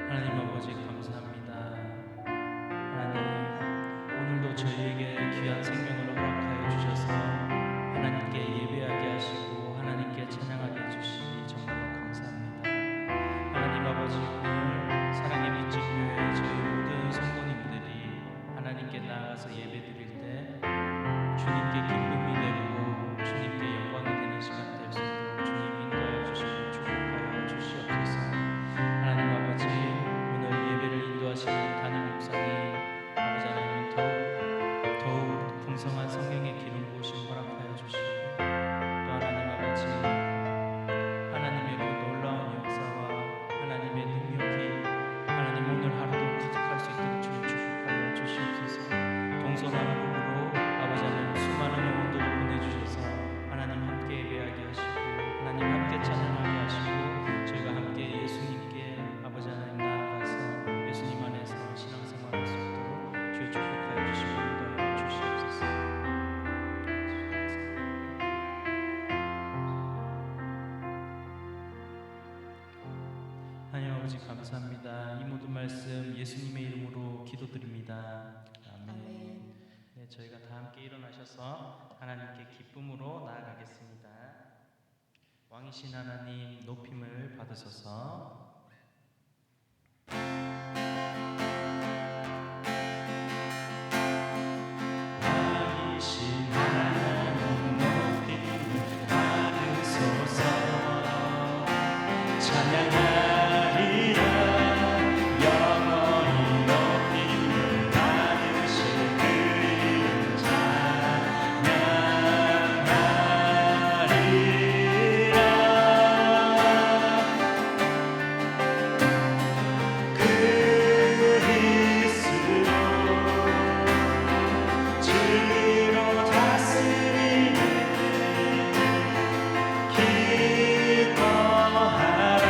하나님 아버지 감사합니다. 하나님, 오늘도 저희에게 귀한 생명을 허락하여 주셔서 하나님께 예배하게 하시고 하나님께 찬양하게 해주시니 정말로 감사합니다. 하나님 아버지, 오늘 사랑의 빛집 교회 저희 모든 성도님들이 하나님께 나아가서 예배드릴 때 주님께 기쁨이 되고 주님께 영광이 되는 시간 될 수 있도록 주님 인도하여 주시고 축복하여 주시옵소서. 하나님 아버지, 오늘 예배를 인도하시는 담임 목사님 아버지 하나님, 더욱 풍성한 성령의 기름 부으심 허락하여 주시고, 또 하나님 아버지, 하나님의 그 놀라운 역사와 하나님의 능력이 하나님 오늘 하루도 가득할 수 있도록 주님 축복하여 주시옵소서. 동서남북으로 아버지 하나님 수많은 영혼들을 보내주셔서 하나님 함께 예배하게 하시고 하나님 함께 찬양하게 하시고 저희가 함께 예수님께 아버지 하나님 나아가서 예수님 안에서 신앙생활할 수 있도록 주의 축복하여 주시고 인도하여 주시옵소서. 하나님 아버지 감사합니다. 이 모든 말씀 예수님의 이름으로 기도드립니다. 아멘. 네, 저희가 다 함께 일어나셔서 하나님께 기쁨으로 나아가겠습니다. 왕이신 하나님 높임을 받으소서. 왕이신 하나님 높임을 받으소서. 찬양하리라 영원히 높임을 받으실 그 이름 찬양하리라. 그리스도 진리로 다스리는 기뻐하라.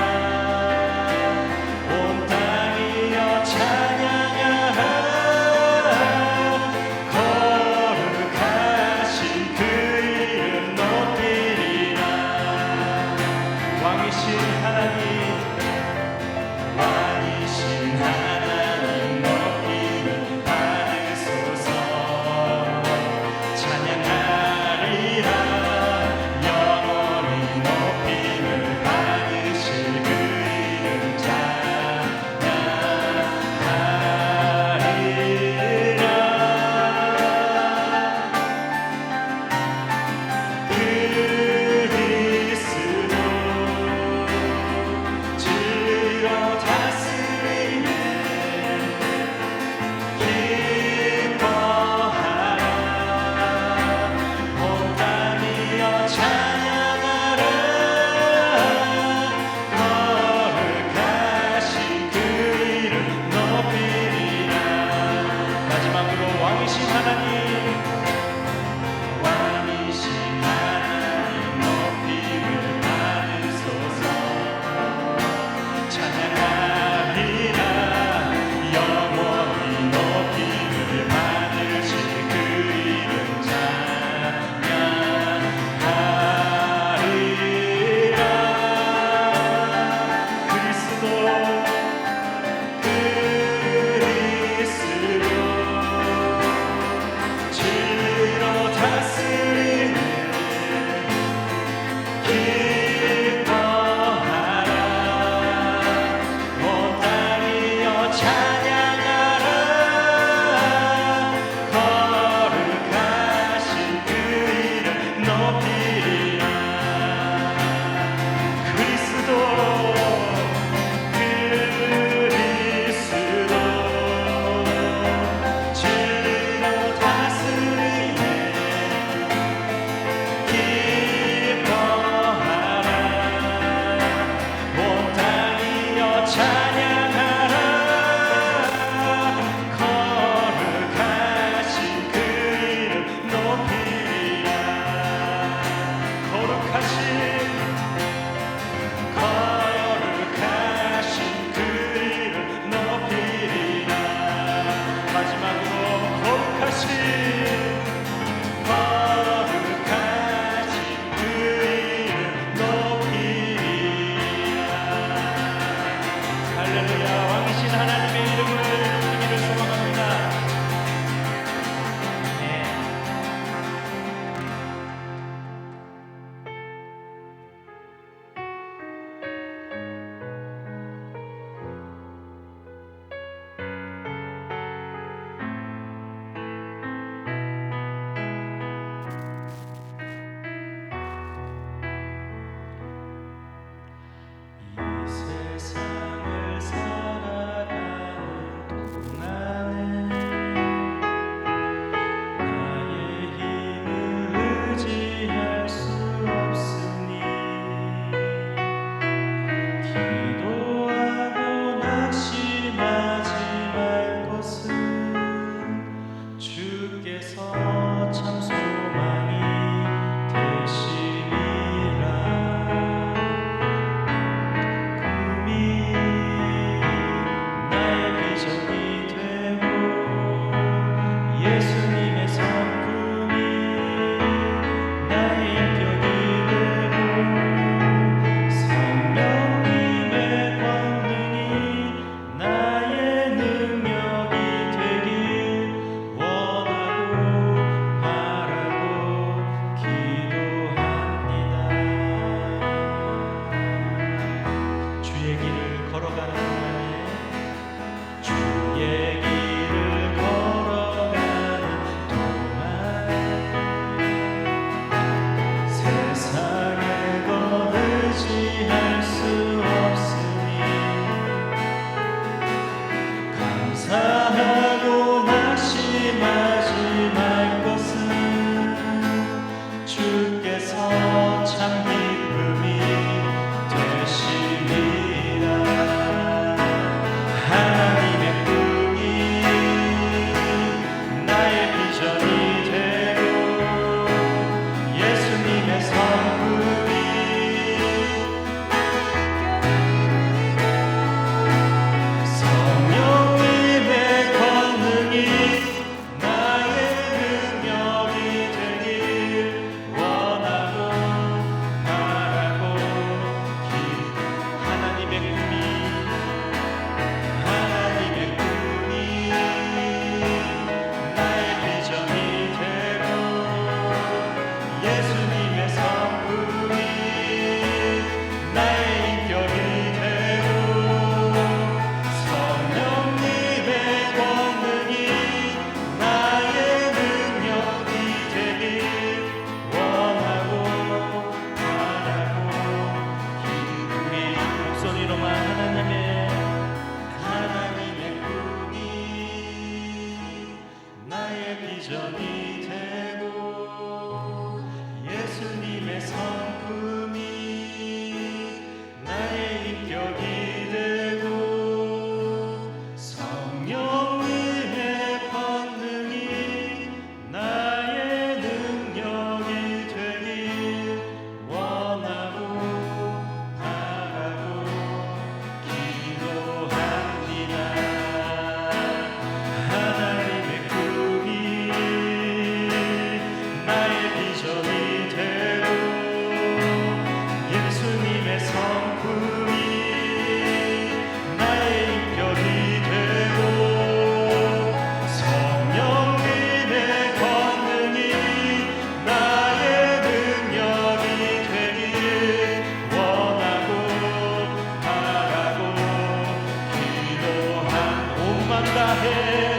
다해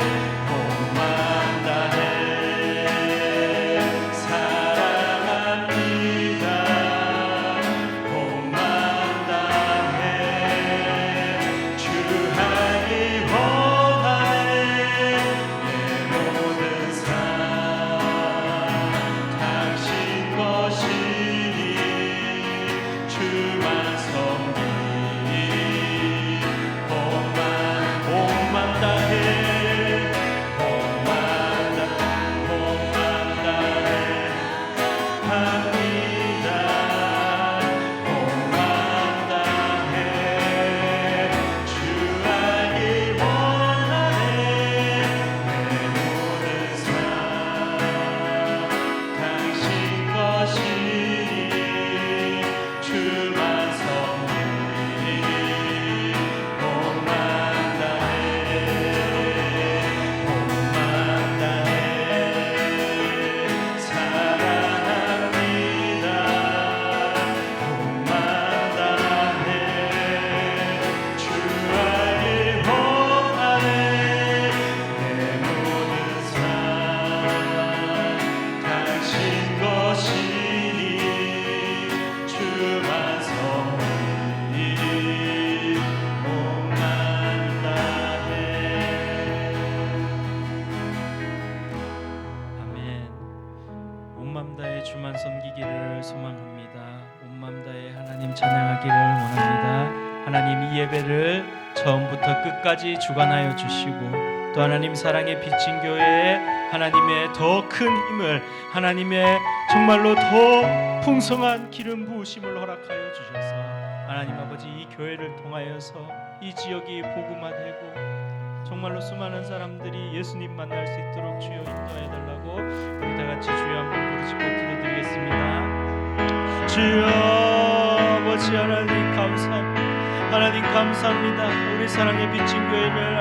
온맘 다해 사랑합니다. 온맘 다해 주 하기 원하네. 내 모든 삶 당신 것이니 주만 섬기니 온맘 다해 온맘 다해 합니다. 온맘 다해 주 알기 원하네. 내 모든 삶 당신 것이니 주만 섬기니 온맘 다해 온맘 다해 사랑합니다. 온맘 다해 주 알기 원하네. 내 모든 삶 당신 것이니 주만 섬기니 온맘 다해. 아멘. 온맘 다해 주만 섬기기를 소망합니다. 온맘 다해 하나님 찬양하기를 원합니다. 하나님 이 예배를 처음부터 끝까지 주관하여 주시고 또 하나님 사랑의 빛인 교회에 하나님의 더 큰 힘을 하나님의 정말로 더 풍성한 기름 부으심을 허락하여 주셔서 하나님 아버지 이 교회를 통하여서 이 지역이 복음화되고 정말로 수많은 사람들이 예수님 만날 수 있도록 주여 인도해 달라고 우리 다 같이 주여 한번 부르짖고 기도드리겠습니다. 주여 아버지 하나님 감사합니다. 하나님 감사합니다. 우리 사랑의 비친 교회를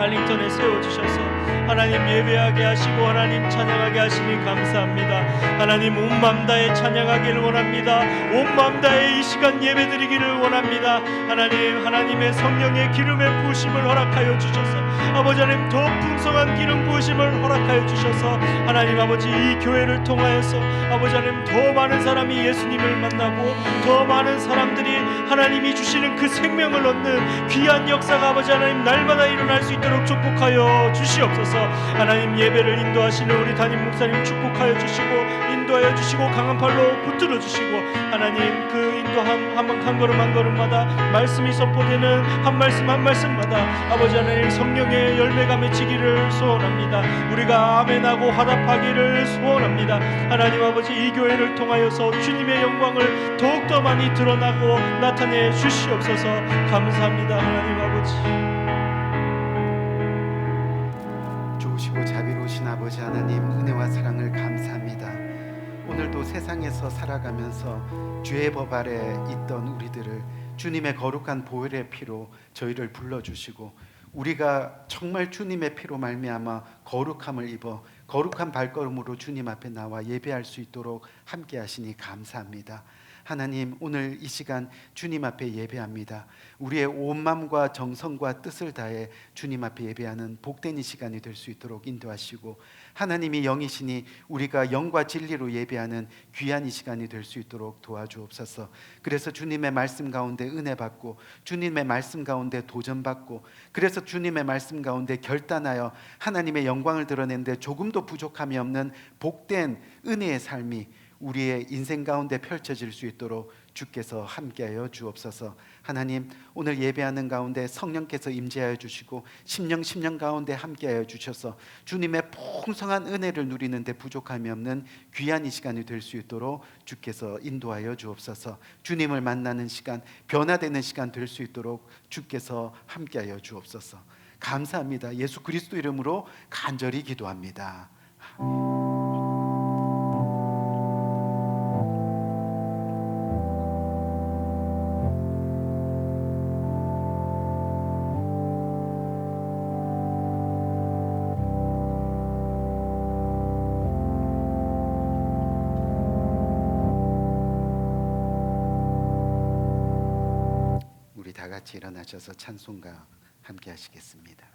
알링턴에 세워주셔서 하나님 예배하게 하시고 하나님 찬양하게 하시니 감사합니다. 하나님 온 맘 다해 찬양하기를 원합니다. 온 맘 다해 이 시간 예배드리기를 원합니다. 하나님의 성령의 기름의 부으심을 허락하여 주셔서 아버지 하나님 더 풍성한 기름 부으심을 허락하여 주셔서 하나님 아버지 이 교회를 통하여서 아버지 하나님 더 많은 사람이 예수님을 만나고 더 많은 사람들이 하나님이 주시는 그 생명을 얻는 귀한 역사가 아버지 하나님 날마다 일어날 수 있도록 축복하여 주시옵소서. 하나님 예배를 인도하시는 우리 담임 목사님 축복하여 주시고 인도하여 주시고 강한 팔로 붙들어 주시고 하나님 그 인도함 한 걸음 한 걸음마다 말씀이 선포되는 한 말씀마다 아버지 하나님 성령의 열매가 맺히기를 소원합니다. 우리가 아멘하고 화답하기를 소원합니다. 하나님 아버지 이 교회를 통하여서 주님의 영광을 더욱더 많이 드러나고 나타내 주시옵소서. 감사합니다. 하나님 아버지. 좋으시고 자비로우신 아버지 하나님 은혜와 사랑을 감사합니다. 오늘도 세상에서 살아가면서 죄의 법 아래 있던 우리들을 주님의 거룩한 보혈의 피로 저희를 불러주시고 우리가 정말 주님의 피로 말미암아 거룩함을 입어 거룩한 발걸음으로 주님 앞에 나와 예배할 수 있도록 함께 하시니 감사합니다. 하나님 오늘 이 시간 주님 앞에 예배합니다. 우리의 온 마음과 정성과 뜻을 다해 주님 앞에 예배하는 복된 이 시간이 될 수 있도록 인도하시고 하나님이 영이시니 우리가 영과 진리로 예배하는 귀한 이 시간이 될 수 있도록 도와주옵소서. 그래서 주님의 말씀 가운데 은혜 받고 주님의 말씀 가운데 도전받고 그래서 주님의 말씀 가운데 결단하여 하나님의 영광을 드러내는데 조금도 부족함이 없는 복된 은혜의 삶이 우리의 인생 가운데 펼쳐질 수 있도록 주께서 함께하여 주옵소서. 하나님 오늘 예배하는 가운데 성령께서 임재하여 주시고 심령 가운데 함께하여 주셔서 주님의 풍성한 은혜를 누리는데 부족함이 없는 귀한 이 시간이 될 수 있도록 주께서 인도하여 주옵소서. 주님을 만나는 시간, 변화되는 시간 될 수 있도록 주께서 함께하여 주옵소서. 감사합니다. 예수 그리스도 이름으로 간절히 기도합니다. 다 같이 일어나셔서 찬송가 함께 하시겠습니다.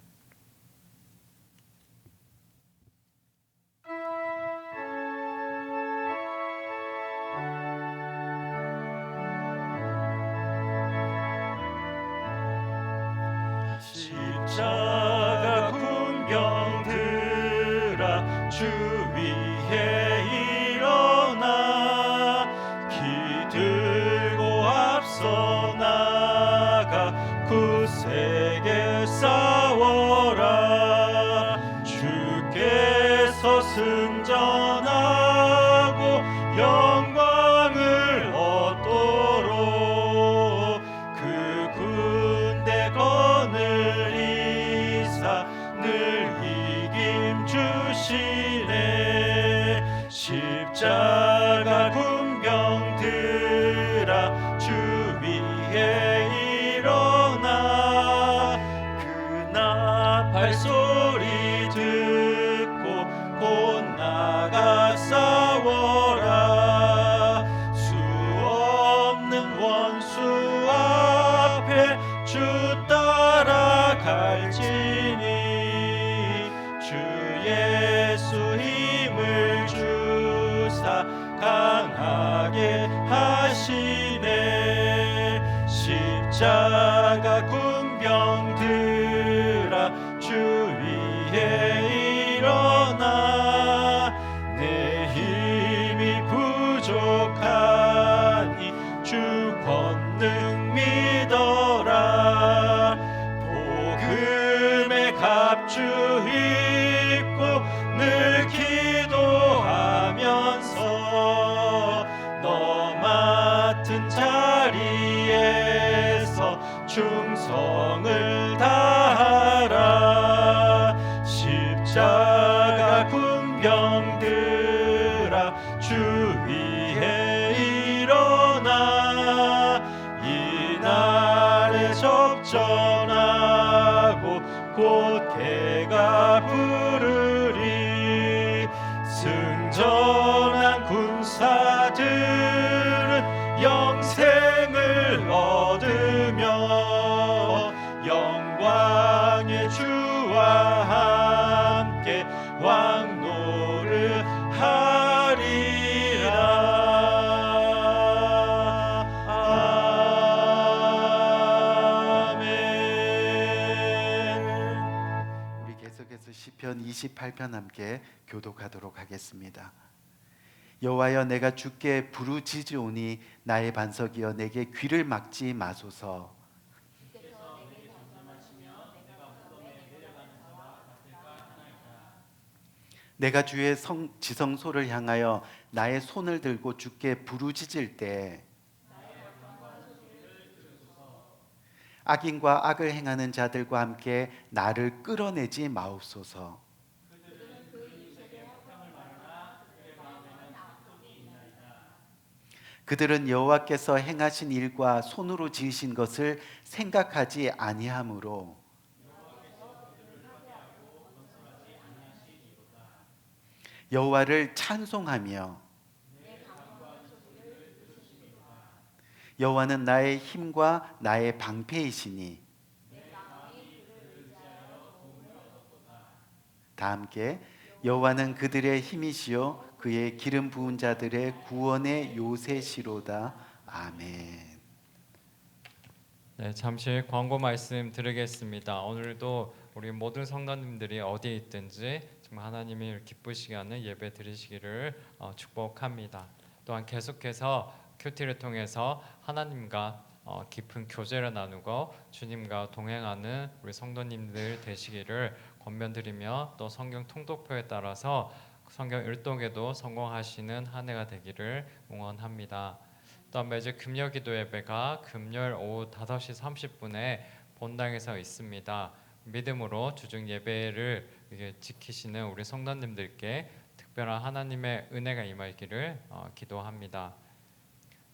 주에게 싸워라. 주께서 승전하고 영광을 얻도록 그 군대 거느리사 늘 이김 주시네. 십자가 군병들아 주 위에 일어나. 그 나팔 소리 듣고 곧 나가 싸워라. 수 없는 원수 앞에 주 따라갈지니 주 예수 힘을 주사 강하게 하시네. 십자가 군병들아 주 위에 일어나. 내 힘이 부족하니 주 권능 믿어라. 복음의 갑주 입고 늘 기도하면서 너 맡은 자리에서 충성을 다하라. 십자가 군병들아 주 위에 일어나. 이 날에 접전하고 곧 개가 부르리. 승전한 군사들은 영생을 얻으며 영광의 주와 함께 왕노를 하리라. 아멘. 우리 계속해서 시편 28편 함께 교독하도록 하겠습니다. 여호와여, 내가 주께 부르짖으오니 나의 반석이여 내게 귀를 막지 마소서. 내가 주의 지성소를 향하여 나의 손을 들고 주께 부르짖을 때 악인과 악을 행하는 자들과 함께 나를 끌어내지 마옵소서. 그들은 여호와께서 행하신 일과 손으로 지으신 것을 생각하지 아니하므로 여호와를 찬송하며 여호와는 나의 힘과 나의 방패이시니 다 함께 여호와는 그들의 힘이시요 그의 기름 부은 자들의 구원의 요새시로다. 아멘. 네, 잠시 광고 말씀 드리겠습니다. 오늘도 우리 모든 성도님들이 어디에 있든지 정말 하나님이 기쁘시게 하는 예배 드리시기를 축복합니다. 또한 계속해서 큐티를 통해서 하나님과 깊은 교제를 나누고 주님과 동행하는 우리 성도님들 되시기를 권면드리며 또 성경 통독표에 따라서 성경 일독에도 성공하시는 한 해가 되기를 응원합니다. 또한 매주 금요 기도 예배가 금요일 오후 5시 30분에 본당에서 있습니다. 믿음으로 주중 예배를 지키시는 우리 성도님들께 특별한 하나님의 은혜가 임하기를 기도합니다.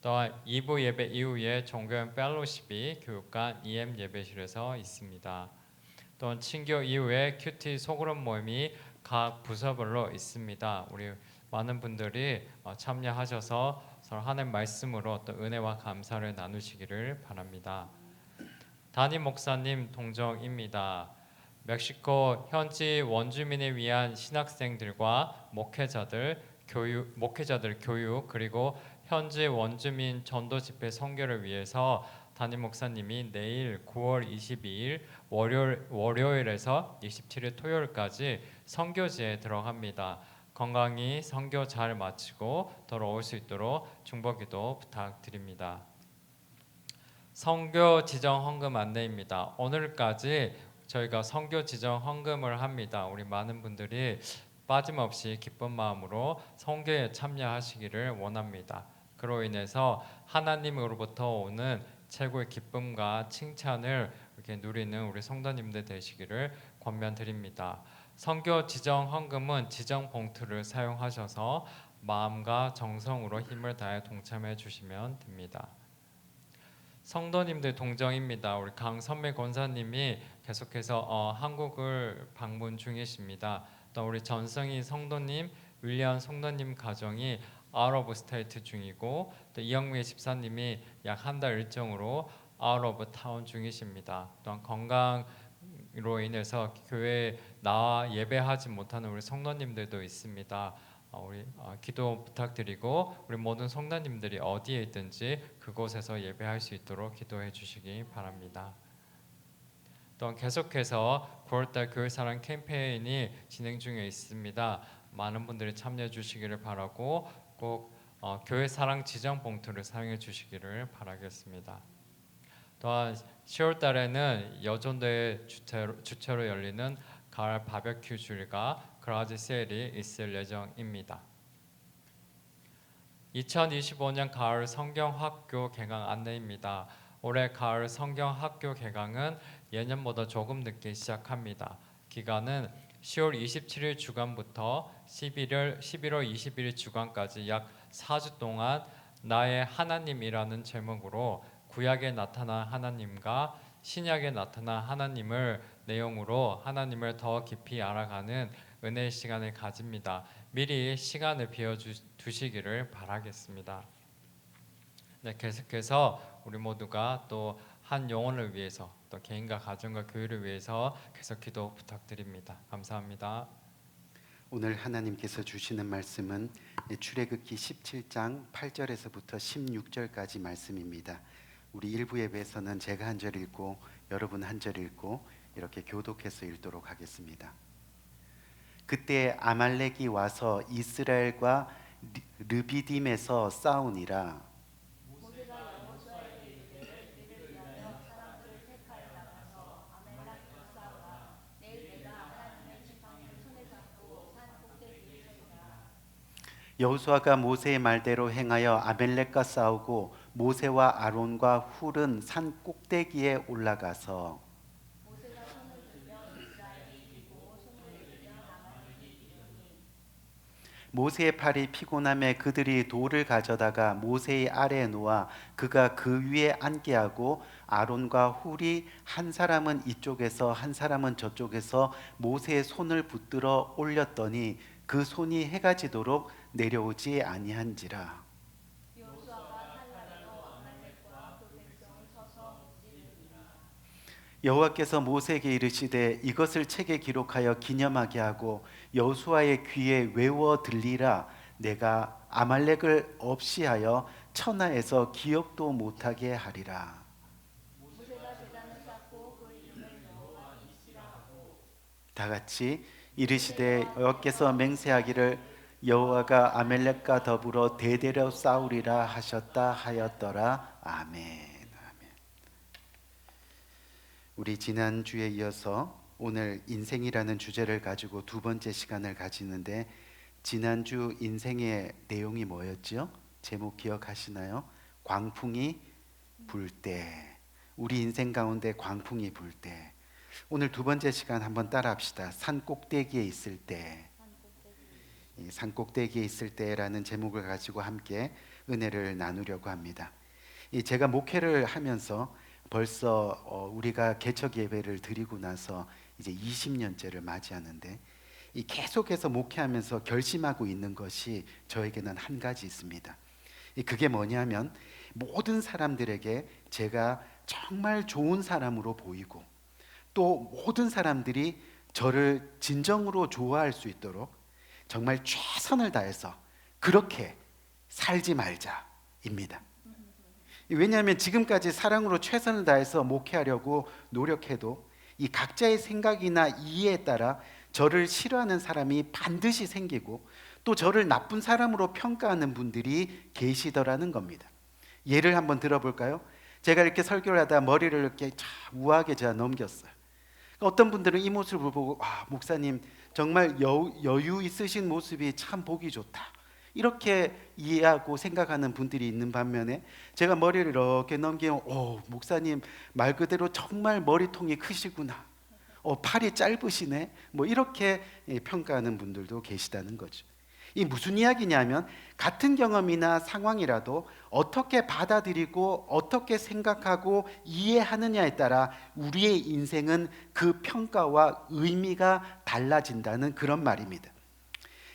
또한 2부 예배 이후에 종교연 펠로십이 교육관 EM 예배실에서 있습니다. 또한 친교 이후에 큐티 소그룹 모임이 각 부서별로 있습니다. 우리 많은 분들이 참여하셔서 서로 하나님 말씀으로 또 은혜와 감사를 나누시기를 바랍니다. 담임 목사님 동정입니다. 멕시코 현지 원주민을 위한 신학생들과 목회자들 교육 그리고 현지 원주민 전도 집회 선교를 위해서 담임 목사님이 내일 9월 22일 월요일에서 27일 토요일까지 선교지에 들어갑니다. 건강히 선교 잘 마치고 돌아올 수 있도록 중보기도 부탁드립니다. 선교 지정 헌금 안내입니다. 오늘까지 저희가 선교 지정 헌금을 합니다. 우리 많은 분들이 빠짐없이 기쁜 마음으로 선교에 참여하시기를 원합니다. 그로 인해서 하나님으로부터 오는 최고의 기쁨과 칭찬을 이렇게 누리는 우리 성도님들 되시기를 권면드립니다. 선교 지정 헌금은 지정 봉투를 사용하셔서 마음과 정성으로 힘을 다해 동참해 주시면 됩니다. 성도님들 동정입니다. 우리 강선배 권사님이 계속해서 한국을 방문 중이십니다. 또 우리 전성희 성도님, 윌리안 성도님 가정이 아웃 오브 스테이트 중이고, 또 이영미 집사님이 약 한 달 일정으로 아웃 오브 타운 중이십니다. 또한 건강으로 인해서 교회에 나와 예배하지 못하는 우리 성도님들도 있습니다. 우리 기도 부탁드리고 우리 모든 성도님들이 어디에 있든지 그곳에서 예배할 수 있도록 기도해 주시기 바랍니다. 또한 계속해서 9월달 교회사랑 캠페인이 진행 중에 있습니다. 많은 분들이 참여해 주시기를 바라고 꼭 교회사랑 지정 봉투를 사용해 주시기를 바라겠습니다. 또한 10월달에는 여전도의 주최로 열리는 가을 바베큐 주일과 그라지 세일이 있을 예정입니다. 2025년 가을 성경학교 개강 안내입니다. 올해 가을 성경학교 개강은 예년보다 조금 늦게 시작합니다. 기간은 10월 27일 주간부터 11월 21일 주간까지 약 4주 동안 나의 하나님이라는 제목으로 구약에 나타난 하나님과 신약에 나타난 하나님을 내용으로 하나님을 더 깊이 알아가는 은혜의 시간을 가집니다. 미리 시간을 비워두시기를 바라겠습니다. 네, 계속해서 우리 모두가 또 한 영혼을 위해서 또 개인과 가정과 교회를 위해서 계속 기도 부탁드립니다. 감사합니다. 오늘 하나님께서 주시는 말씀은 출애굽기 17장 8절에서부터 16절까지 말씀입니다. 우리 일부 예배에서는 제가 한 절 읽고 여러분 한 절 읽고 이렇게 교독해서 읽도록 하겠습니다. 그때 아말렉이 와서 이스라엘과 르비딤에서 싸우니라. 여호수아가 모세의 말대로 행하여 아말렉과 싸우고 모세와 아론과 훌은 산 꼭대기에 올라가서 모세의 팔이 피곤함에 그들이 돌을 가져다가 모세의 아래에 놓아 그가 그 위에 앉게 하고 아론과 훌이 한 사람은 이쪽에서 한 사람은 저쪽에서 모세의 손을 붙들어 올렸더니 그 손이 해가 지도록 내려오지 아니한지라. 여호와께서 모세에게 이르시되 이것을 책에 기록하여 기념하게 하고 여호수아의 귀에 외워 들리라. 내가 아말렉을 없이하여 천하에서 기억도 못하게 하리라. 다 같이 이르시되 여호와께서 맹세하기를 여호와가 아말렉과 더불어 대대로 싸우리라 하셨다 하였더라. 아멘. 우리 지난주에 이어서 오늘 인생이라는 주제를 가지고 두 번째 시간을 가지는데, 지난주 인생의 내용이 뭐였죠? 제목 기억하시나요? 광풍이 불 때. 우리 인생 가운데 광풍이 불 때. 오늘 두 번째 시간 한번 따라 합시다. 산 꼭대기에 있을 때. 산 꼭대기에 있을 때라는 제목을 가지고 함께 은혜를 나누려고 합니다. 제가 목회를 하면서 벌써 우리가 개척 예배를 드리고 나서 이제 20년째를 맞이하는데, 이 계속해서 목회하면서 결심하고 있는 것이 저에게는 한 가지 있습니다. 그게 뭐냐면, 모든 사람들에게 제가 정말 좋은 사람으로 보이고 또 모든 사람들이 저를 진정으로 좋아할 수 있도록 정말 최선을 다해서 그렇게 살지 말자입니다. 왜냐하면 지금까지 사랑으로 최선을 다해서 목회하려고 노력해도 이 각자의 생각이나 이해에 따라 저를 싫어하는 사람이 반드시 생기고 또 저를 나쁜 사람으로 평가하는 분들이 계시더라는 겁니다. 예를 한번 들어볼까요? 제가 이렇게 설교를 하다 머리를 이렇게 참 우아하게 제가 넘겼어요. 어떤 분들은 이 모습을 보고 목사님 정말 여유 있으신 모습이 참 보기 좋다, 이렇게 이해하고 생각하는 분들이 있는 반면에 제가 머리를 이렇게 넘기면 목사님 말 그대로 정말 머리통이 크시구나, 팔이 짧으시네, 뭐 이렇게 평가하는 분들도 계시다는 거죠. 이 무슨 이야기냐면 같은 경험이나 상황이라도 어떻게 받아들이고 어떻게 생각하고 이해하느냐에 따라 우리의 인생은 그 평가와 의미가 달라진다는 그런 말입니다.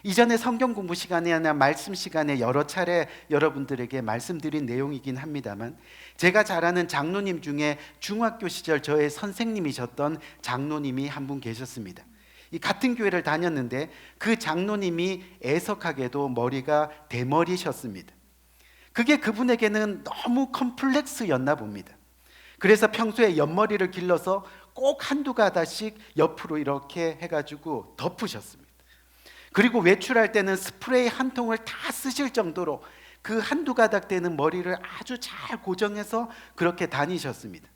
이전에 성경 공부 시간이나 말씀 시간에 여러 차례 여러분들에게 말씀드린 내용이긴 합니다만, 제가 잘 아는 장로님 중에 중학교 시절 저의 선생님이셨던 장로님이 한 분 계셨습니다. 이 같은 교회를 다녔는데 그 장로님이 애석하게도 머리가 대머리셨습니다. 그게 그분에게는 너무 컴플렉스였나 봅니다. 그래서 평소에 옆머리를 길러서 꼭 한두 가닥씩 옆으로 이렇게 해가지고 덮으셨습니다. 그리고 외출할 때는 스프레이 한 통을 다 쓰실 정도로 그 한두 가닥 되는 머리를 아주 잘 고정해서 그렇게 다니셨습니다.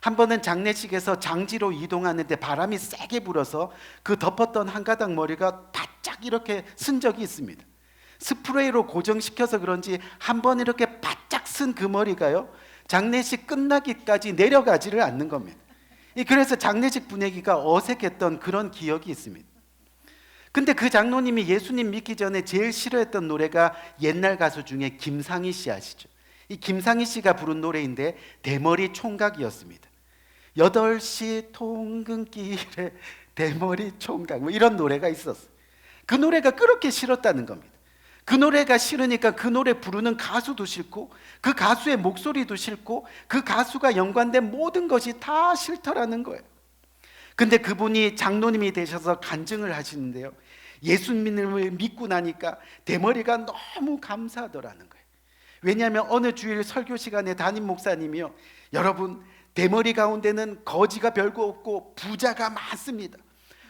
한 번은 장례식에서 장지로 이동하는데 바람이 세게 불어서 그 덮었던 한 가닥 머리가 바짝 이렇게 쓴 적이 있습니다. 스프레이로 고정시켜서 그런지 한 번 이렇게 바짝 쓴 그 머리가요, 장례식 끝나기까지 내려가지를 않는 겁니다. 그래서 장례식 분위기가 어색했던 그런 기억이 있습니다. 근데 그 장로님이 예수님 믿기 전에 제일 싫어했던 노래가 옛날 가수 중에 김상희 씨 아시죠? 이 김상희 씨가 부른 노래인데 대머리 총각이었습니다. 8시 통근길에 대머리 총각, 뭐 이런 노래가 있었어요. 그 노래가 그렇게 싫었다는 겁니다. 그 노래가 싫으니까 그 노래 부르는 가수도 싫고 그 가수의 목소리도 싫고 그 가수가 연관된 모든 것이 다 싫더라는 거예요. 근데 그분이 장로님이 되셔서 간증을 하시는데요, 예수님을 믿고 나니까 대머리가 너무 감사하더라는 거예요. 왜냐하면 어느 주일 설교 시간에 담임 목사님이요, 여러분 대머리 가운데는 거지가 별거 없고 부자가 많습니다.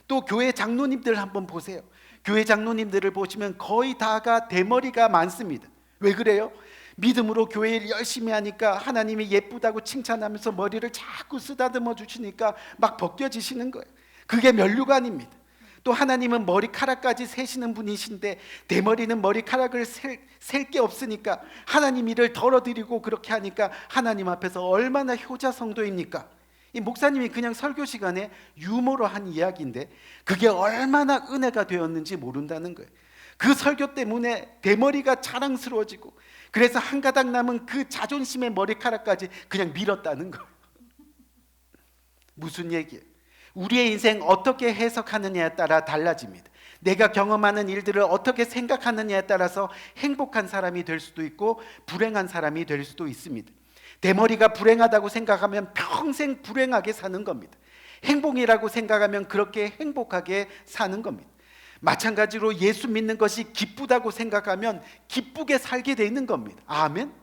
또 교회 장로님들 한번 보세요. 교회 장로님들을 보시면 거의 다가 대머리가 많습니다. 왜 그래요? 믿음으로 교회 일 열심히 하니까 하나님이 예쁘다고 칭찬하면서 머리를 자꾸 쓰다듬어 주시니까 막 벗겨지시는 거예요. 그게 면류관입니다. 또 하나님은 머리카락까지 세시는 분이신데 대머리는 머리카락을 셀 게 없으니까 하나님 일을 덜어드리고 그렇게 하니까 하나님 앞에서 얼마나 효자 성도입니까? 이 목사님이 그냥 설교 시간에 유머로 한 이야기인데 그게 얼마나 은혜가 되었는지 모른다는 거예요. 그 설교 때문에 대머리가 자랑스러워지고 그래서 한 가닥 남은 그 자존심의 머리카락까지 그냥 밀었다는 거예요. 무슨 얘기예요? 우리의 인생 어떻게 해석하느냐에 따라 달라집니다. 내가 경험하는 일들을 어떻게 생각하느냐에 따라서 행복한 사람이 될 수도 있고 불행한 사람이 될 수도 있습니다. 대머리가 불행하다고 생각하면 평생 불행하게 사는 겁니다. 행복이라고 생각하면 그렇게 행복하게 사는 겁니다. 마찬가지로 예수 믿는 것이 기쁘다고 생각하면 기쁘게 살게 돼 있는 겁니다. 아멘.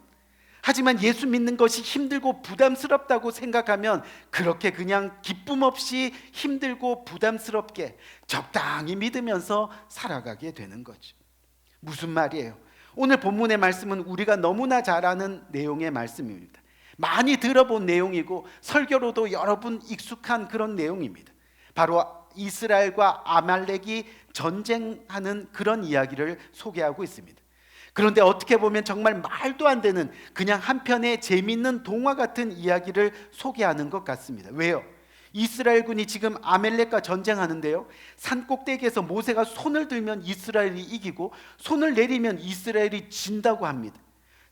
하지만 예수 믿는 것이 힘들고 부담스럽다고 생각하면 그렇게 그냥 기쁨 없이 힘들고 부담스럽게 적당히 믿으면서 살아가게 되는 거죠. 무슨 말이에요? 오늘 본문의 말씀은 우리가 너무나 잘 아는 내용의 말씀입니다. 많이 들어본 내용이고 설교로도 여러 번 익숙한 그런 내용입니다. 바로 이스라엘과 아말렉이 전쟁하는 그런 이야기를 소개하고 있습니다. 그런데 어떻게 보면 정말 말도 안 되는 그냥 한편의 재미있는 동화 같은 이야기를 소개하는 것 같습니다. 왜요? 이스라엘군이 지금 아말렉과 전쟁하는데요, 산 꼭대기에서 모세가 손을 들면 이스라엘이 이기고 손을 내리면 이스라엘이 진다고 합니다.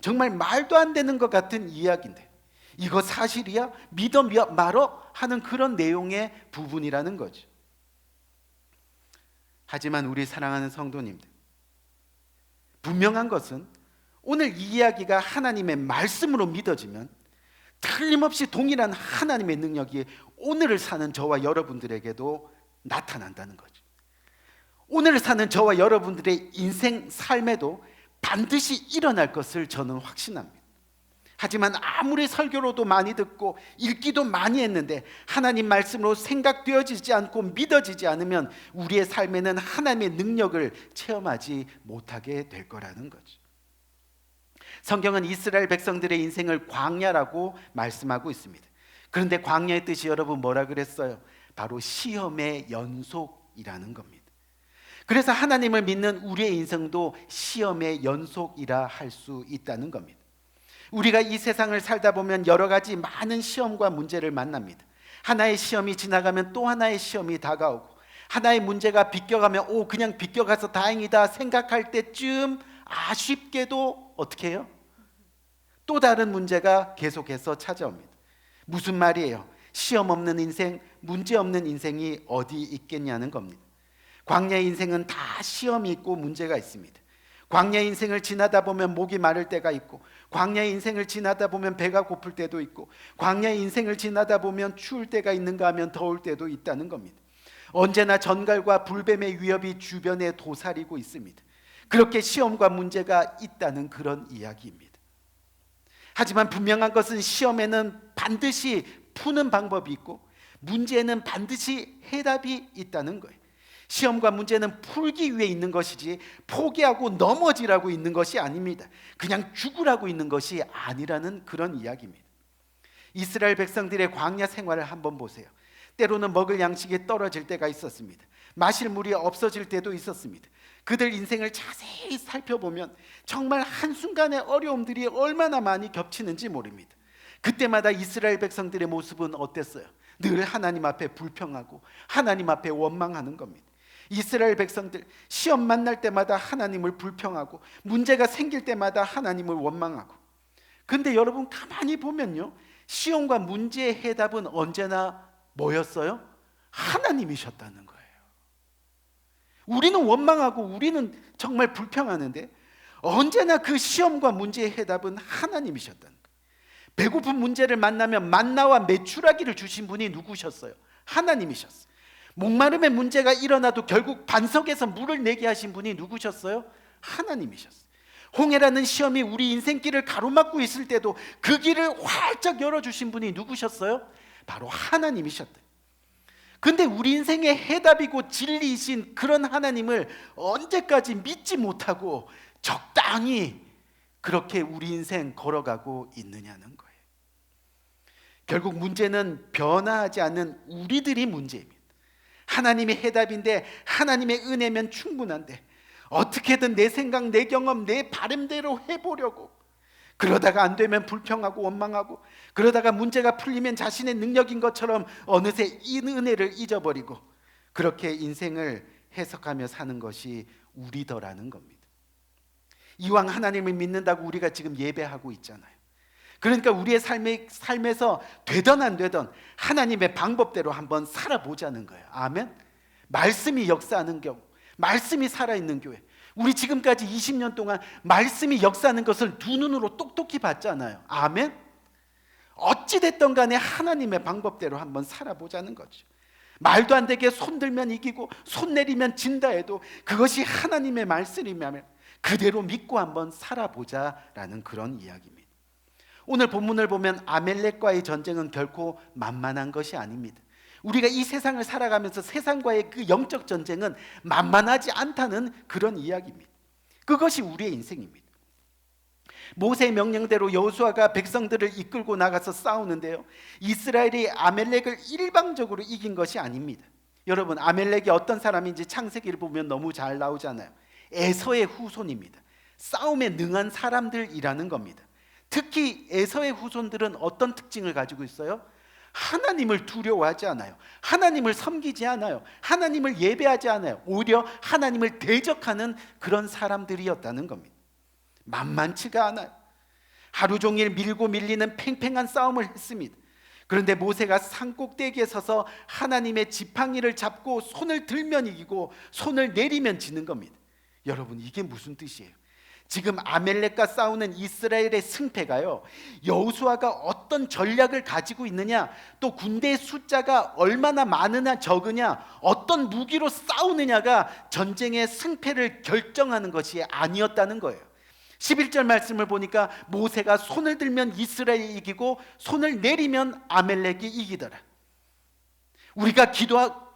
정말 말도 안 되는 것 같은 이야기인데 이거 사실이야? 믿어 말어? 하는 그런 내용의 부분이라는 거죠. 하지만 우리 사랑하는 성도님들, 분명한 것은 오늘 이 이야기가 하나님의 말씀으로 믿어지면 틀림없이 동일한 하나님의 능력이 오늘을 사는 저와 여러분들에게도 나타난다는 거죠. 오늘을 사는 저와 여러분들의 인생 삶에도 반드시 일어날 것을 저는 확신합니다. 하지만 아무리 설교로도 많이 듣고 읽기도 많이 했는데 하나님 말씀으로 생각되어지지 않고 믿어지지 않으면 우리의 삶에는 하나님의 능력을 체험하지 못하게 될 거라는 거죠. 성경은 이스라엘 백성들의 인생을 광야라고 말씀하고 있습니다. 그런데 광야의 뜻이 여러분 뭐라 그랬어요? 바로 시험의 연속이라는 겁니다. 그래서 하나님을 믿는 우리의 인생도 시험의 연속이라 할 수 있다는 겁니다. 우리가 이 세상을 살다 보면 여러 가지 많은 시험과 문제를 만납니다. 하나의 시험이 지나가면 또 하나의 시험이 다가오고, 하나의 문제가 비껴가면 그냥 비껴가서 다행이다 생각할 때쯤 아쉽게도 어떻게 해요? 또 다른 문제가 계속해서 찾아옵니다. 무슨 말이에요? 시험 없는 인생, 문제 없는 인생이 어디 있겠냐는 겁니다. 광야의 인생은 다 시험이 있고 문제가 있습니다. 광야의 인생을 지나다 보면 목이 마를 때가 있고, 광야의 인생을 지나다 보면 배가 고플 때도 있고, 광야의 인생을 지나다 보면 추울 때가 있는가 하면 더울 때도 있다는 겁니다. 언제나 전갈과 불뱀의 위협이 주변에 도사리고 있습니다. 그렇게 시험과 문제가 있다는 그런 이야기입니다. 하지만 분명한 것은 시험에는 반드시 푸는 방법이 있고, 문제에는 반드시 해답이 있다는 거예요. 시험과 문제는 풀기 위해 있는 것이지 포기하고 넘어지라고 있는 것이 아닙니다. 그냥 죽으라고 있는 것이 아니라는 그런 이야기입니다. 이스라엘 백성들의 광야 생활을 한번 보세요. 때로는 먹을 양식이 떨어질 때가 있었습니다. 마실 물이 없어질 때도 있었습니다. 그들 인생을 자세히 살펴보면 정말 한순간의 어려움들이 얼마나 많이 겹치는지 모릅니다. 그때마다 이스라엘 백성들의 모습은 어땠어요? 늘 하나님 앞에 불평하고 하나님 앞에 원망하는 겁니다. 이스라엘 백성들 시험 만날 때마다 하나님을 불평하고, 문제가 생길 때마다 하나님을 원망하고. 근데 여러분 가만히 보면요, 시험과 문제의 해답은 언제나 뭐였어요? 하나님이셨다는 거예요. 우리는 원망하고 우리는 정말 불평하는데 언제나 그 시험과 문제의 해답은 하나님이셨다는 거예요. 배고픈 문제를 만나면 만나와 메추라기를 주신 분이 누구셨어요? 하나님이셨어요. 목마름의 문제가 일어나도 결국 반석에서 물을 내게 하신 분이 누구셨어요? 하나님이셨어요. 홍해라는 시험이 우리 인생길을 가로막고 있을 때도 그 길을 활짝 열어주신 분이 누구셨어요? 바로 하나님이셨대. 근데 우리 인생의 해답이고 진리이신 그런 하나님을 언제까지 믿지 못하고 적당히 그렇게 우리 인생 걸어가고 있느냐는 거예요. 결국 문제는 변화하지 않는 우리들이 문제입니다. 하나님의 해답인데, 하나님의 은혜면 충분한데 어떻게든 내 생각, 내 경험, 내 바람대로 해보려고, 그러다가 안 되면 불평하고 원망하고, 그러다가 문제가 풀리면 자신의 능력인 것처럼 어느새 이 은혜를 잊어버리고, 그렇게 인생을 해석하며 사는 것이 우리더라는 겁니다. 이왕 하나님을 믿는다고 우리가 지금 예배하고 있잖아요. 그러니까 우리의 삶에서 되던 안 되던 하나님의 방법대로 한번 살아보자는 거예요. 아멘. 말씀이 역사하는 경우, 말씀이 살아있는 교회, 우리 지금까지 20년 동안 말씀이 역사하는 것을 두 눈으로 똑똑히 봤잖아요. 아멘. 어찌됐든 간에 하나님의 방법대로 한번 살아보자는 거죠. 말도 안 되게 손 들면 이기고 손 내리면 진다 해도 그것이 하나님의 말씀이면 그대로 믿고 한번 살아보자라는 그런 이야기입니다. 오늘 본문을 보면 아멜렉과의 전쟁은 결코 만만한 것이 아닙니다. 우리가 이 세상을 살아가면서 세상과의 그 영적 전쟁은 만만하지 않다는 그런 이야기입니다. 그것이 우리의 인생입니다. 모세의 명령대로 여호수아가 백성들을 이끌고 나가서 싸우는데요, 이스라엘이 아멜렉을 일방적으로 이긴 것이 아닙니다. 여러분, 아멜렉이 어떤 사람인지 창세기를 보면 너무 잘 나오잖아요. 에서의 후손입니다. 싸움에 능한 사람들이라는 겁니다. 특히 에서의 후손들은 어떤 특징을 가지고 있어요? 하나님을 두려워하지 않아요. 하나님을 섬기지 않아요. 하나님을 예배하지 않아요. 오히려 하나님을 대적하는 그런 사람들이었다는 겁니다. 만만치가 않아요. 하루 종일 밀고 밀리는 팽팽한 싸움을 했습니다. 그런데 모세가 산꼭대기에 서서 하나님의 지팡이를 잡고 손을 들면 이기고 손을 내리면 지는 겁니다. 여러분, 이게 무슨 뜻이에요? 지금 아멜렉과 싸우는 이스라엘의 승패가요, 여호수아가 어떤 전략을 가지고 있느냐, 또 군대의 숫자가 얼마나 많으냐 적으냐, 어떤 무기로 싸우느냐가 전쟁의 승패를 결정하는 것이 아니었다는 거예요. 11절 말씀을 보니까 모세가 손을 들면 이스라엘이 이기고 손을 내리면 아멜렉이 이기더라. 우리가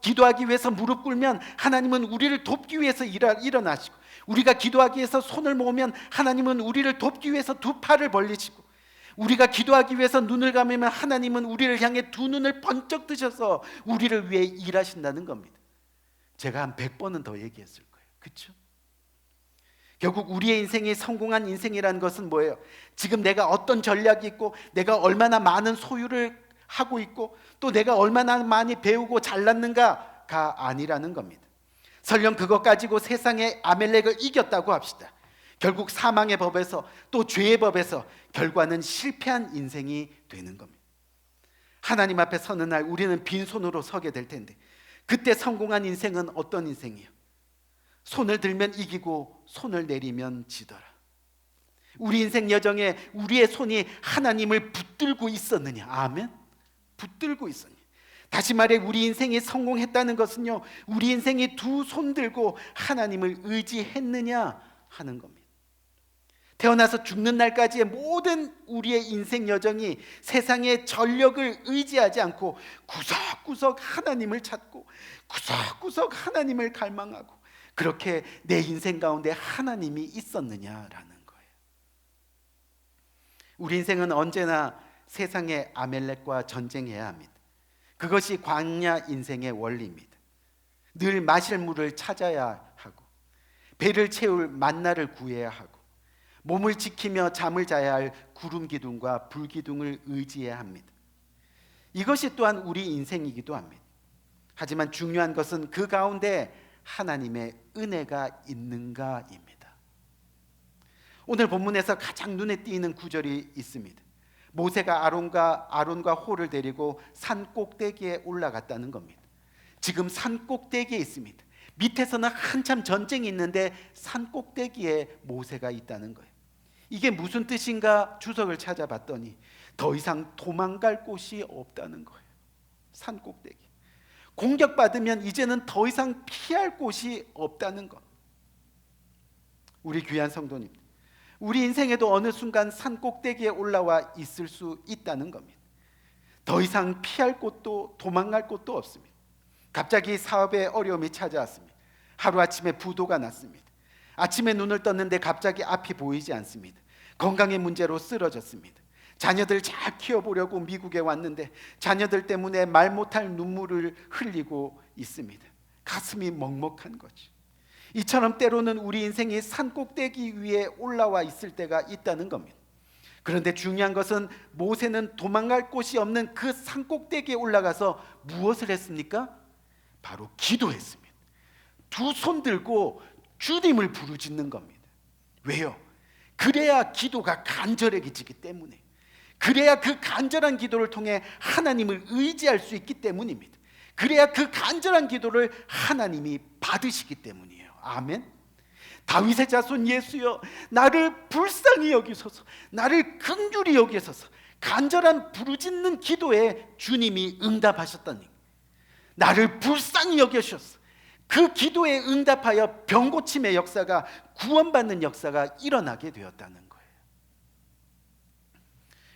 기도하기 위해서 무릎 꿇면 하나님은 우리를 돕기 위해서 일어나시고, 우리가 기도하기 위해서 손을 모으면 하나님은 우리를 돕기 위해서 두 팔을 벌리시고, 우리가 기도하기 위해서 눈을 감으면 하나님은 우리를 향해 두 눈을 번쩍 뜨셔서 우리를 위해 일하신다는 겁니다. 제가 한 100번은 더 얘기했을 거예요. 그렇죠? 결국 우리의 인생이 성공한 인생이라는 것은 뭐예요? 지금 내가 어떤 전략이 있고, 내가 얼마나 많은 소유를 하고 있고, 또 내가 얼마나 많이 배우고 잘났는가가 아니라는 겁니다. 설령 그것 가지고 세상의 아멜렉을 이겼다고 합시다. 결국 사망의 법에서, 또 죄의 법에서 결과는 실패한 인생이 되는 겁니다. 하나님 앞에 서는 날 우리는 빈손으로 서게 될 텐데, 그때 성공한 인생은 어떤 인생이에요? 손을 들면 이기고 손을 내리면 지더라. 우리 인생 여정에 우리의 손이 하나님을 붙들고 있었느냐? 아멘. 붙들고 있었냐? 다시 말해 우리 인생이 성공했다는 것은요, 우리 인생이 두 손 들고 하나님을 의지했느냐 하는 겁니다. 태어나서 죽는 날까지의 모든 우리의 인생 여정이 세상의 전력을 의지하지 않고 구석구석 하나님을 찾고 구석구석 하나님을 갈망하고, 그렇게 내 인생 가운데 하나님이 있었느냐라는 거예요. 우리 인생은 언제나 세상의 아멜렉과 전쟁해야 합니다. 그것이 광야 인생의 원리입니다. 늘 마실 물을 찾아야 하고, 배를 채울 만나를 구해야 하고, 몸을 지키며 잠을 자야 할 구름 기둥과 불 기둥을 의지해야 합니다. 이것이 또한 우리 인생이기도 합니다. 하지만 중요한 것은 그 가운데 하나님의 은혜가 있는가입니다. 오늘 본문에서 가장 눈에 띄는 구절이 있습니다. 모세가 아론과 홀을 데리고 산 꼭대기에 올라갔다는 겁니다. 지금 산 꼭대기에 있습니다. 밑에서는 한참 전쟁이 있는데 산 꼭대기에 모세가 있다는 거예요. 이게 무슨 뜻인가 주석을 찾아봤더니 더 이상 도망갈 곳이 없다는 거예요. 산 꼭대기. 공격받으면 이제는 더 이상 피할 곳이 없다는 것. 우리 귀한 성도님, 우리 인생에도 어느 순간 산 꼭대기에 올라와 있을 수 있다는 겁니다. 더 이상 피할 곳도 도망갈 곳도 없습니다. 갑자기 사업에 어려움이 찾아왔습니다. 하루아침에 부도가 났습니다. 아침에 눈을 떴는데 갑자기 앞이 보이지 않습니다. 건강의 문제로 쓰러졌습니다. 자녀들 잘 키워보려고 미국에 왔는데 자녀들 때문에 말 못할 눈물을 흘리고 있습니다. 가슴이 먹먹한 거죠. 이처럼 때로는 우리 인생이 산 꼭대기 위에 올라와 있을 때가 있다는 겁니다. 그런데 중요한 것은 모세는 도망갈 곳이 없는 그 산 꼭대기에 올라가서 무엇을 했습니까? 바로 기도했습니다. 두 손 들고 주님을 부르짖는 겁니다. 왜요? 그래야 기도가 간절해지기 때문에, 그래야 그 간절한 기도를 통해 하나님을 의지할 수 있기 때문입니다. 그래야 그 간절한 기도를 하나님이 받으시기 때문이에요. 아멘. 다윗의 자손 예수여, 나를 불쌍히 여기소서, 나를 긍휼히 여기소서. 간절한 부르짖는 기도에 주님이 응답하셨다니, 나를 불쌍히 여기소서. 그 기도에 응답하여 병고침의 역사가, 구원받는 역사가 일어나게 되었다는 거예요.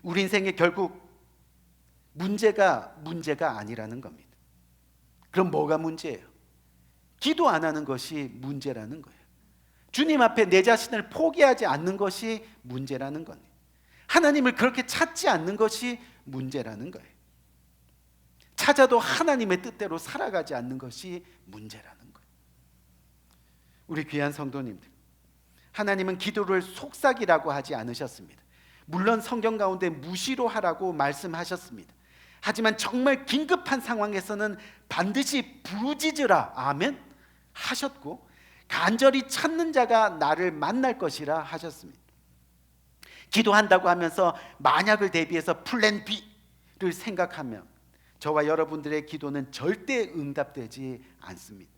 우리 인생에 결국 문제가 아니라는 겁니다. 그럼 뭐가 문제예요? 기도 안 하는 것이 문제라는 거예요. 주님 앞에 내 자신을 포기하지 않는 것이 문제라는 겁니다. 하나님을 그렇게 찾지 않는 것이 문제라는 거예요. 찾아도 하나님의 뜻대로 살아가지 않는 것이 문제라는 거예요. 우리 귀한 성도님들, 하나님은 기도를 속삭이라고 하지 않으셨습니다. 물론 성경 가운데 무시로 하라고 말씀하셨습니다. 하지만 정말 긴급한 상황에서는 반드시 부르짖으라, 아멘, 하셨고, 간절히 찾는 자가 나를 만날 것이라 하셨습니다. 기도한다고 하면서 만약을 대비해서 플랜 B를 생각하면 저와 여러분들의 기도는 절대 응답되지 않습니다.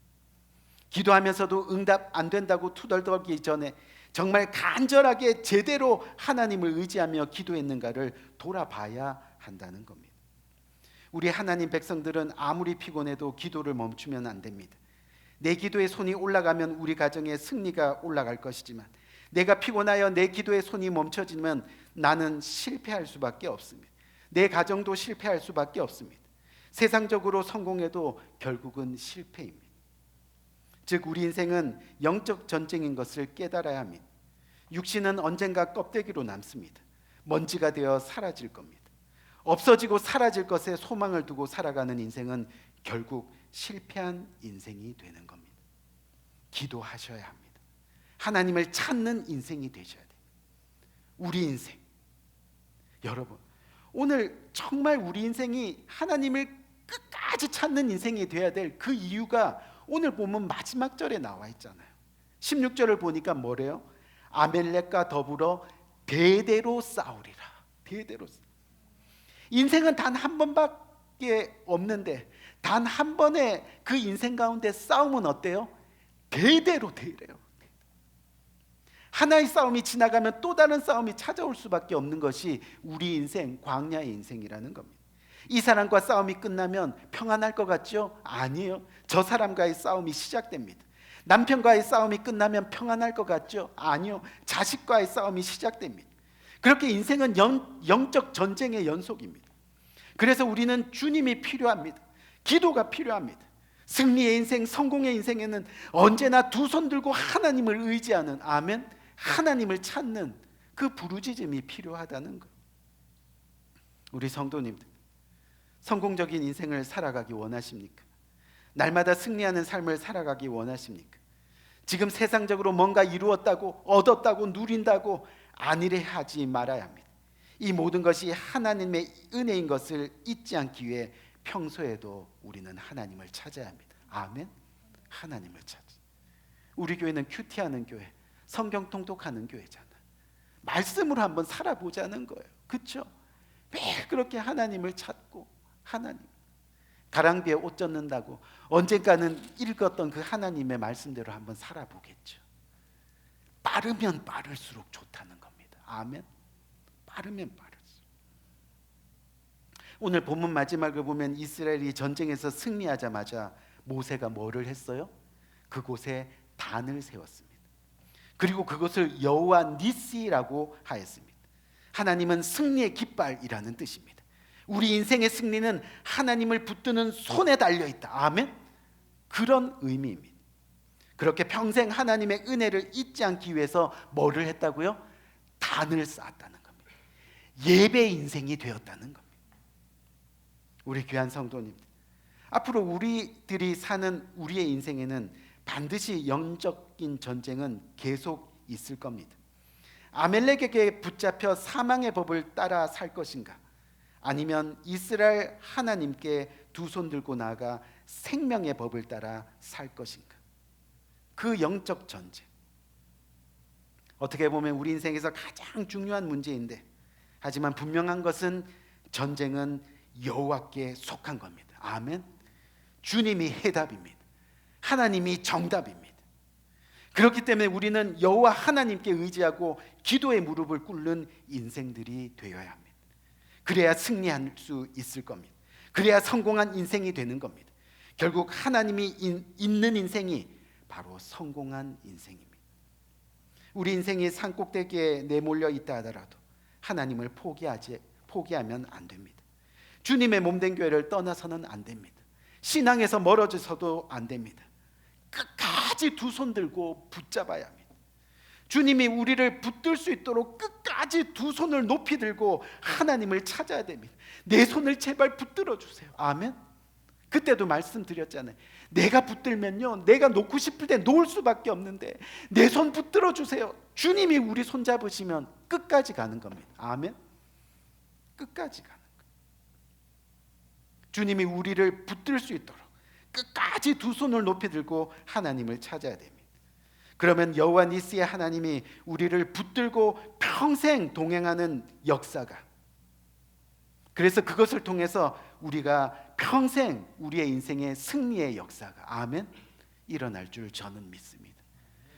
기도하면서도 응답 안 된다고 투덜거리기 전에 정말 간절하게 제대로 하나님을 의지하며 기도했는가를 돌아봐야 한다는 겁니다. 우리 하나님 백성들은 아무리 피곤해도 기도를 멈추면 안 됩니다. 내 기도에 손이 올라가면 우리 가정에 승리가 올라갈 것이지만, 내가 피곤하여 내 기도에 손이 멈춰지면 나는 실패할 수밖에 없습니다. 내 가정도 실패할 수밖에 없습니다. 세상적으로 성공해도 결국은 실패입니다. 즉 우리 인생은 영적 전쟁인 것을 깨달아야 합니다. 육신은 언젠가 껍데기로 남습니다. 먼지가 되어 사라질 겁니다. 없어지고 사라질 것에 소망을 두고 살아가는 인생은 결국 실패한 인생이 되는 겁니다. 기도하셔야 합니다. 하나님을 찾는 인생이 되셔야 돼요. 우리 인생, 여러분, 오늘 정말 우리 인생이 하나님을 끝까지 찾는 인생이 돼야 될 그 이유가 오늘 보면 마지막 절에 나와 있잖아요. 16절을 보니까 뭐래요? 아멜렉과 더불어 대대로 싸우리라. 대대로. 인생은 단 한 번밖에 없는데 단 한 번의 그 인생 가운데 싸움은 어때요? 대대로 대래요. 하나의 싸움이 지나가면 또 다른 싸움이 찾아올 수밖에 없는 것이 우리 인생, 광야의 인생이라는 겁니다. 이 사람과 싸움이 끝나면 평안할 것 같죠? 아니에요. 저 사람과의 싸움이 시작됩니다. 남편과의 싸움이 끝나면 평안할 것 같죠? 아니요. 자식과의 싸움이 시작됩니다. 그렇게 인생은 영적 전쟁의 연속입니다. 그래서 우리는 주님이 필요합니다. 기도가 필요합니다. 승리의 인생, 성공의 인생에는 언제나 두 손 들고 하나님을 의지하는, 아멘, 하나님을 찾는 그 부르짖음이 필요하다는 것. 우리 성도님들, 성공적인 인생을 살아가기 원하십니까? 날마다 승리하는 삶을 살아가기 원하십니까? 지금 세상적으로 뭔가 이루었다고, 얻었다고, 누린다고 안일해 하지 말아야 합니다. 이 모든 것이 하나님의 은혜인 것을 잊지 않기 위해 평소에도 우리는 하나님을 찾아야 합니다. 아멘. 하나님을 찾아. 우리 교회는 큐티하는 교회, 성경 통독하는 교회잖아. 말씀으로 한번 살아보자는 거예요. 그렇죠? 매일 그렇게 하나님을 찾고, 하나님, 가랑비에 옷 젖는다고 언젠가는 읽었던 그 하나님의 말씀대로 한번 살아보겠죠. 빠르면 빠를수록 좋다는 겁니다. 아멘. 빠르면 빠를수록. 오늘 본문 마지막을 보면 이스라엘이 전쟁에서 승리하자마자 모세가 뭐를 했어요? 그곳에 단을 세웠습니다. 그리고 그것을 여호와 니시라고 하였습니다. 하나님은 승리의 깃발이라는 뜻입니다. 우리 인생의 승리는 하나님을 붙드는 손에 달려있다. 아멘. 그런 의미입니다. 그렇게 평생 하나님의 은혜를 잊지 않기 위해서 뭐를 했다고요? 단을 쌓았다는 겁니다. 예배 인생이 되었다는 겁니다. 우리 귀한 성도님들, 앞으로 우리들이 사는 우리의 인생에는 반드시 영적인 전쟁은 계속 있을 겁니다. 아멜렉에게 붙잡혀 사망의 법을 따라 살 것인가? 아니면 이스라엘 하나님께 두 손 들고 나아가 생명의 법을 따라 살 것인가? 그 영적 전쟁, 어떻게 보면 우리 인생에서 가장 중요한 문제인데, 하지만 분명한 것은 전쟁은 여호와께 속한 겁니다. 아멘. 주님이 해답입니다. 하나님이 정답입니다. 그렇기 때문에 우리는 여호와 하나님께 의지하고 기도의 무릎을 꿇는 인생들이 되어야 합니다. 그래야 승리할 수 있을 겁니다. 그래야 성공한 인생이 되는 겁니다. 결국 하나님이 있는 인생이 바로 성공한 인생입니다. 우리 인생이 산꼭대기에 내몰려 있다 하더라도 하나님을 포기하면 안 됩니다. 주님의 몸된 교회를 떠나서는 안 됩니다. 신앙에서 멀어져서도 안 됩니다. 끝까지 두 손 들고 붙잡아야 합니다. 주님이 우리를 붙들 수 있도록 끝까지 두 손을 높이 들고 하나님을 찾아야 됩니다. 내 손을 제발 붙들어 주세요. 아멘. 그때도 말씀드렸잖아요. 내가 붙들면요, 내가 놓고 싶을 때 놓을 수밖에 없는데 내 손 붙들어 주세요. 주님이 우리 손 잡으시면 끝까지 가는 겁니다. 아멘. 끝까지 가는 거예요. 주님이 우리를 붙들 수 있도록 끝까지 두 손을 높이 들고 하나님을 찾아야 됩니다. 그러면 여호와 니시의 하나님이 우리를 붙들고 평생 동행하는 역사가, 그래서 그것을 통해서 우리가 평생 우리의 인생의 승리의 역사가, 아멘, 일어날 줄 저는 믿습니다.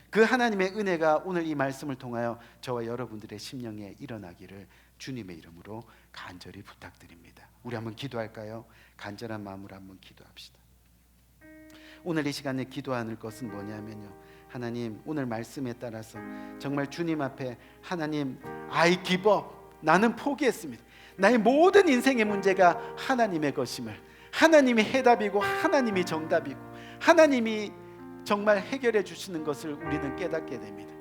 그 하나님의 은혜가 오늘 이 말씀을 통하여 저와 여러분들의 심령에 일어나기를 주님의 이름으로 간절히 부탁드립니다. 우리 한번 기도할까요? 간절한 마음으로 한번 기도합시다. 오늘 이 시간에 기도하는 것은 뭐냐면요, 하나님, 오늘 말씀에 따라서 정말 주님 앞에, 하나님, I give up, 나는 포기했습니다. 나의 모든 인생의 문제가 하나님의 것임을, 하나님이 해답이고 하나님이 정답이고 하나님이 정말 해결해 주시는 것을 우리는 깨닫게 됩니다.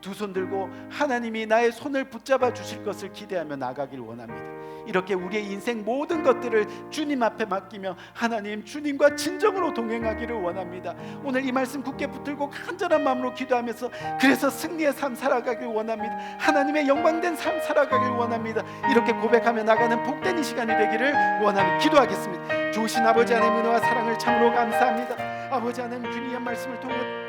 두 손 들고 하나님이 나의 손을 붙잡아 주실 것을 기대하며 나가길 원합니다. 이렇게 우리의 인생 모든 것들을 주님 앞에 맡기며 하나님, 주님과 진정으로 동행하기를 원합니다. 오늘 이 말씀 굳게 붙들고 간절한 마음으로 기도하면서 그래서 승리의 삶 살아가길 원합니다. 하나님의 영광된 삶 살아가길 원합니다. 이렇게 고백하며 나가는 복된 이 시간이 되기를 원하며 기도하겠습니다. 좋으신 아버지 하나님 은혜와 사랑을 참으로 감사합니다. 아버지 하나님 귀한 말씀을 통해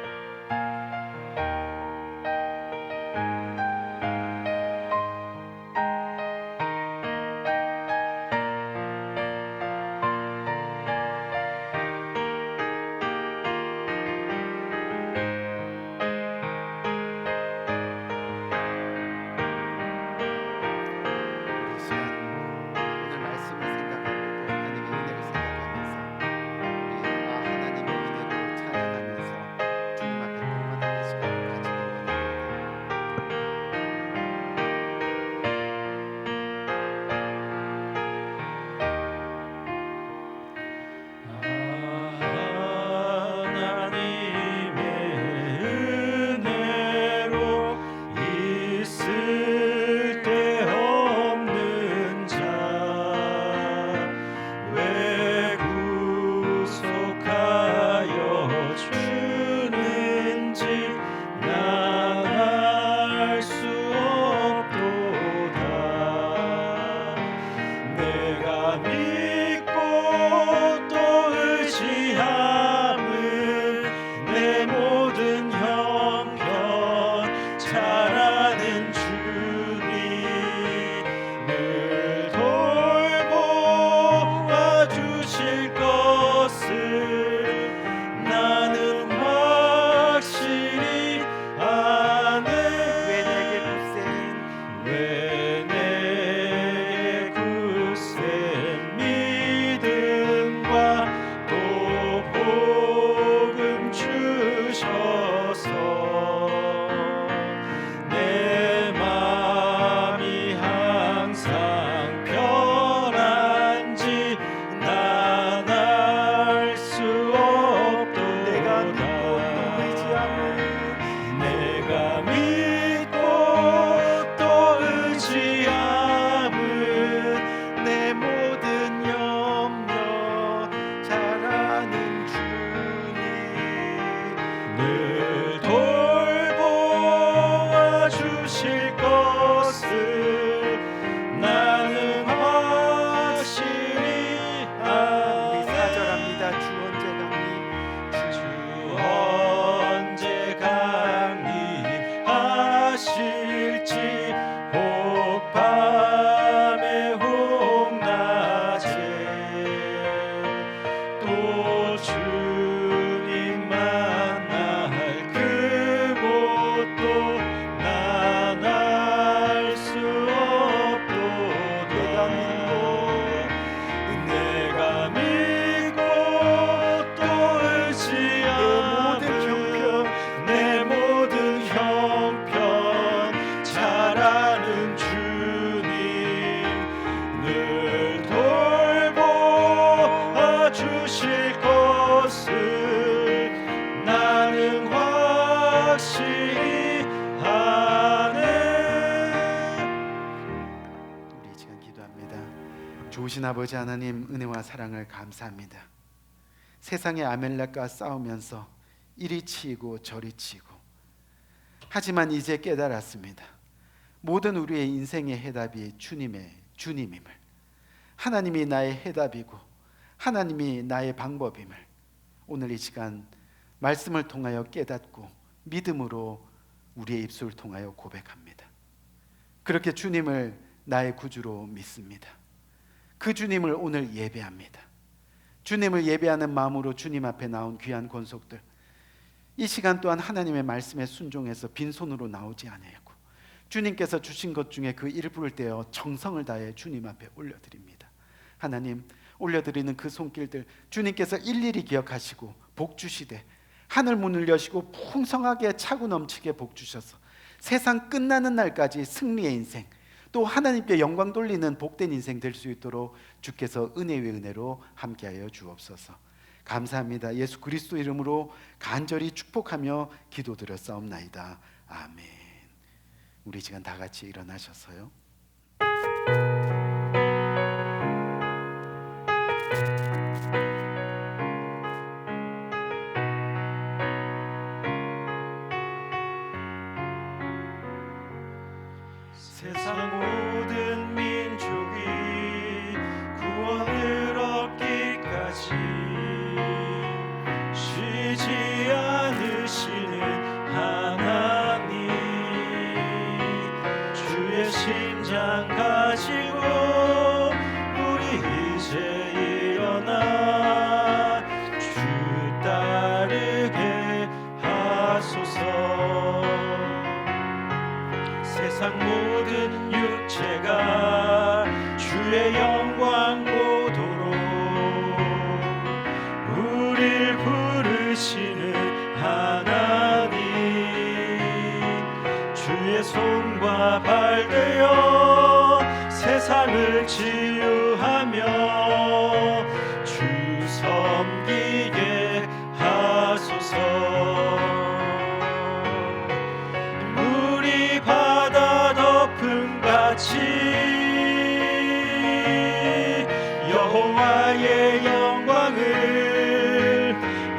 좋으신 아버지 하나님 은혜와 사랑을 감사합니다. 세상의 아멜렉과 싸우면서 이리 치이고 저리 치고 하지만 이제 깨달았습니다. 모든 우리의 인생의 해답이 주님임을, 하나님이 나의 해답이고 하나님이 나의 방법임을 오늘 이 시간 말씀을 통하여 깨닫고 믿음으로 우리의 입술을 통하여 고백합니다. 그렇게 주님을 나의 구주로 믿습니다. 그 주님을 오늘 예배합니다. 주님을 예배하는 마음으로 주님 앞에 나온 귀한 권속들, 이 시간 또한 하나님의 말씀에 순종해서 빈손으로 나오지 아니하고 주님께서 주신 것 중에 그 일부를 떼어 정성을 다해 주님 앞에 올려드립니다. 하나님, 올려드리는 그 손길들 주님께서 일일이 기억하시고 복 주시되 하늘 문을 여시고 풍성하게 차고 넘치게 복 주셔서 세상 끝나는 날까지 승리의 인생, 또 하나님께 영광 돌리는 복된 인생 될 수 있도록 주께서 은혜 위에 은혜로 함께하여 주옵소서. 감사합니다. 예수 그리스도 이름으로 간절히 축복하며 기도드렸사옵나이다. 아멘. 우리 시간 다 같이 일어나셔서요. 세상 모든 민족이 구원을 얻기까지 쉬지 않으시는 하나님, 주의 심장 가지고 우리 이제 일어나 주 따르게 하소서. 세상 모든 육체가 주의 영광 보도록 우릴 부르시는 하나님, 주의 손과 발 되어 세상을 치유하며 주 섬기게 하소서. 물이 바다 덮음같이 여호와의 영광을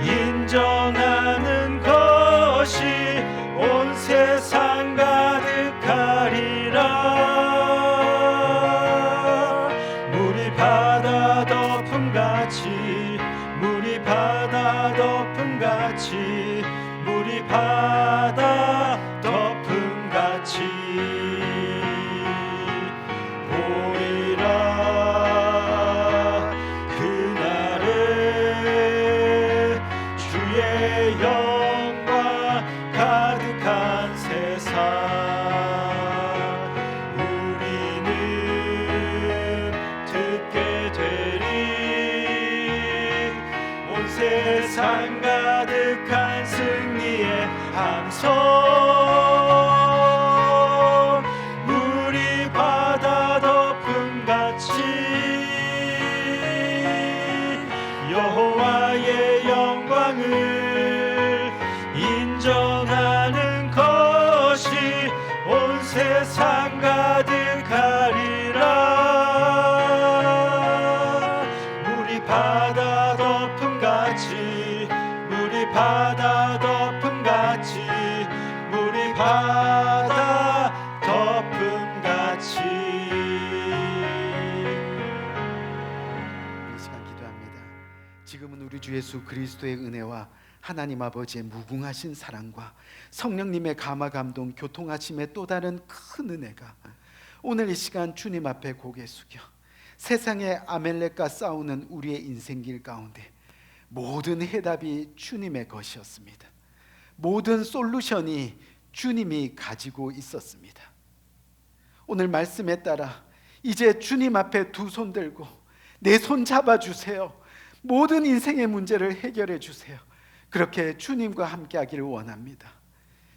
인정하는 것이 온 세상 가득하리라. 물이 바다 덮음같이, 물이 바다 덮음같이, 물이 바다 덮음같이 보리라. 그날에 주의 영광 가득한 세상 우리는 듣게 되리. 온 세상 가득한 승리의 함성, 물이 바다 덮음같이 여호와의 영광을 인정하는 것이 온 세상 가득하리라. 물이 바다 덮음같이, 물이 바다 덮음같이, 물이 바다 덮음같이. 이 시간 기도합니다. 지금은 우리 주 예수 그리스도의 은혜와 하나님 아버지의 무궁하신 사랑과 성령님의 감화 감동 교통하심의 또 다른 큰 은혜가 오늘 이 시간 주님 앞에 고개 숙여 세상의 아멜렉과 싸우는 우리의 인생길 가운데 모든 해답이 주님의 것이었습니다. 모든 솔루션이 주님이 가지고 있었습니다. 오늘 말씀에 따라 이제 주님 앞에 두 손 들고 내 손 잡아주세요. 모든 인생의 문제를 해결해 주세요. 그렇게 주님과 함께 하기를 원합니다.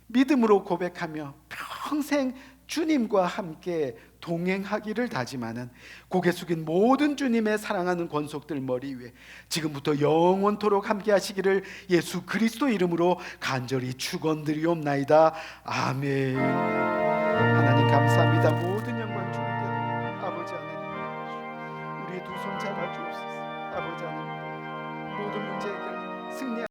믿음으로 고백하며 평생 주님과 함께 동행하기를 다짐하는 고개 숙인 모든 주님의 사랑하는 권속들 머리 위에 지금부터 영원토록 함께 하시기를 예수 그리스도 이름으로 간절히 축원드리옵나이다. 아멘. 하나님 감사합니다. 모든 영광 주님께 아버지 하나님, 우리의 두 손 잡아주옵소서. 아버지 하나님, 모든 문제 해결 승리